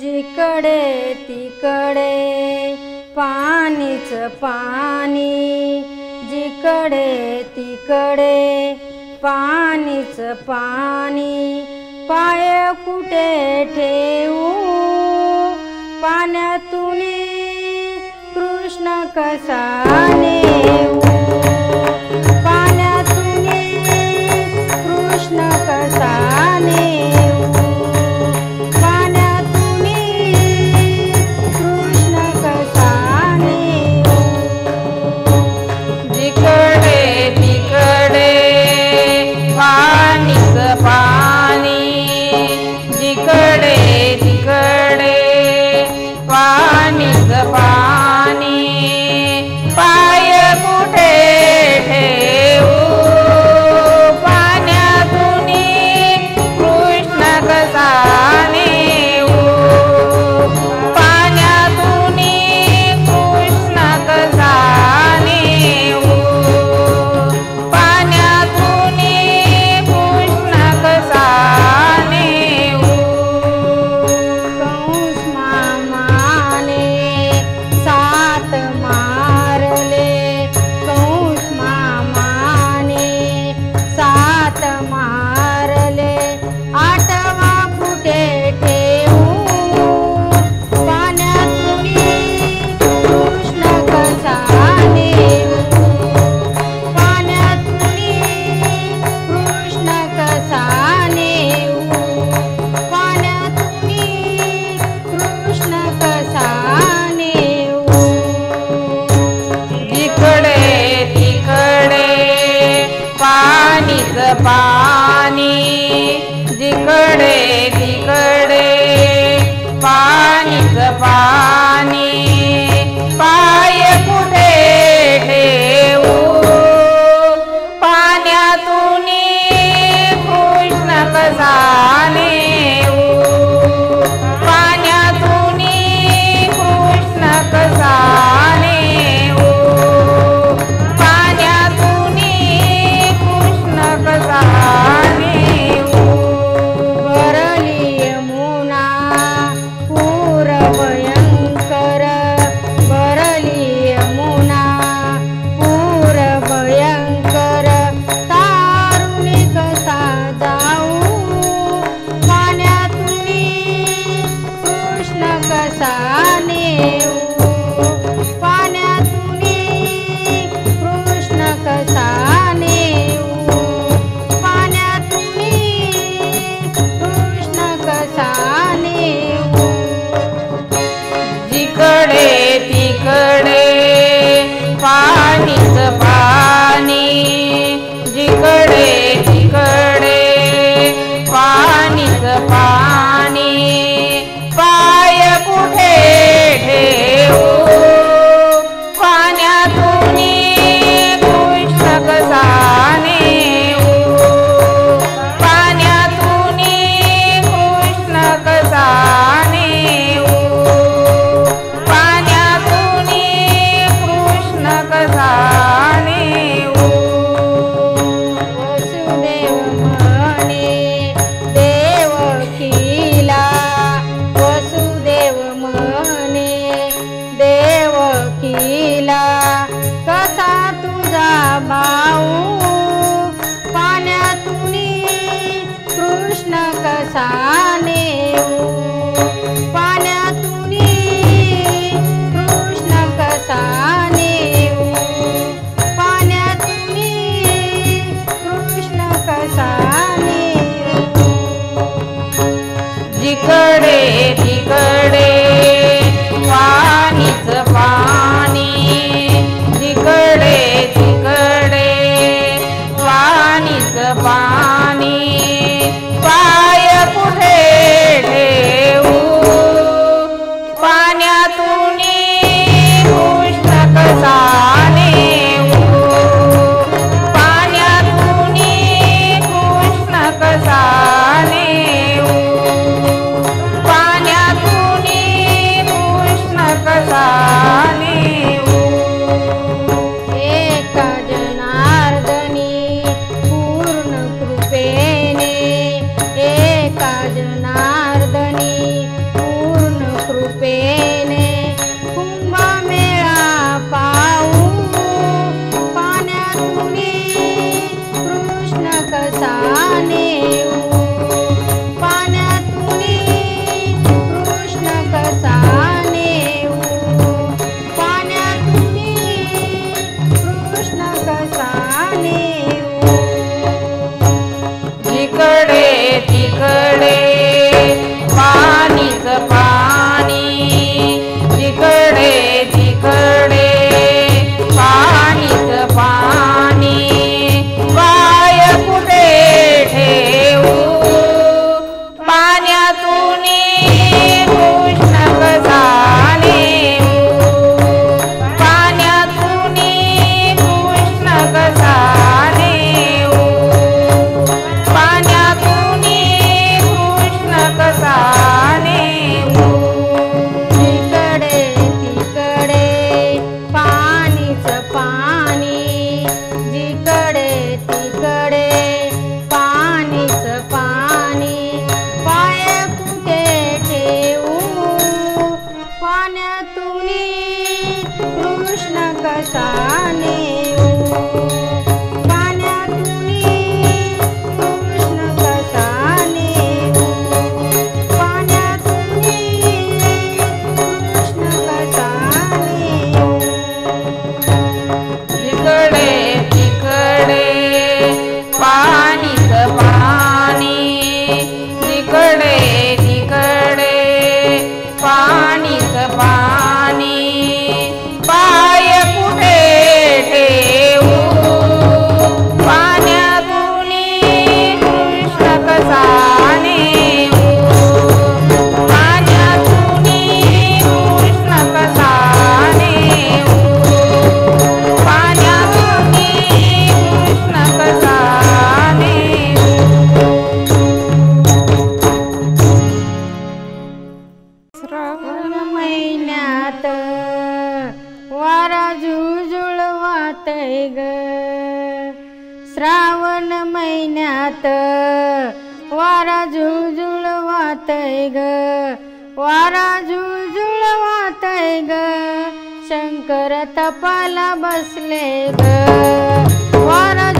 जिकडे तिकडे पाणीच पाणी, जिकडे तिकडे पाणीच पाणी, पाय कुठे ठेवू पाण्यातून कृष्ण कसा नेऊ, पाण्यातून कृष्ण कसा नेऊ, पाण्यातून कृष्ण कसा नेऊ. जिकडे तिकडे पाणीच पाणी, जिकडे तिकडे पाणीच पाणी, पाय कुठे ठेवू पाण्यातून कृष्ण कसा नेऊ, पाण्यातून कृष्ण कसा नेऊ, पाण्यातून कृष्ण कसा नेऊ. कंस मामाने सात मारले, कंस मामाने सात मारले, आठवा कुठे ठेवू पाण्यातून कृष्ण कसा नेऊ, पाण्यातून कृष्ण कसा नेऊ, पाण्यातून कृष्ण कसा नेऊ. जिकडे तिकडे पाणीच पाणी, जिकडे तिकडे पाणीच पाणी, पाय कुठे ठेवू पाण्यातून कृष्ण कसा नेऊ, पाण्यातून कृष्ण कसा नेऊ, पाण्यातून कृष्ण कसा नेऊ. भरली यमुना पूर भयंकर, भरली यमुना पूर भयंकर, तारुण कसा जाऊ पाण्यातून कृष्ण कसा नेऊ, पाण्यातून कृष्ण कसा नेऊ, पाण्यातून कृष्ण कसा नेऊ. जिकडे तिकडे पाणीच पाणी, जिकडे तिकडे पाणीच पाणी, पाय कुठे ठेवू पाण्यातून कृष्ण कसा नेऊ, पाण्यातून कृष्ण कसा नेऊ, पाण्यातून कृष्ण कसा नेऊ. वसुदेव म्हणे देवकीला, वसुदेव म्हणे देवकीला, कसा तुझा भाऊ पाण्यातून कृष्ण कसा नेऊ, पाण्यातून कृष्ण कसा नेऊ, पाण्यातून कृष्ण कसा नेऊ. जिकडे तिकडे पाणीच पाणी, जिकडे तिकडे पाणीच पाणी, पाय कुठे ठेवू पाण्यातून कृष्ण कसा नेऊ, पाण्यातून कृष्ण कसा नेऊ, कृष्ण कसा नेऊ पाण्यातून कृष्ण कसा नेऊ पाण्यातून कृष्ण कसा नेऊ तिकडे तिकडे पाणीच पाणी जिकडे तिकडे पाणीच पाणी पाय कुठे ठेवू पाण्यातून कृष्ण कसा नेऊ पाण्यातून कृष्ण कसा नेऊ पाण्यातून कृष्ण कसा नेऊ इकडे तिकडे पाणीच पाणी जिकडे तिकडे पाणीच पाणी पाय कुठे ठेवू पाण्यातून कृष्ण कसा नेऊ पाण्यातून कृष्ण कसा नेऊ पाण्यातून कृष्ण कसा नेऊ श्रावण महिन्यात वारा झुळझुळवातय ग श्रावण महिन्यात वारा झुळझुळवातय ग वारा झुळझुळवातय ग शंकर तपाला बसले ग वारा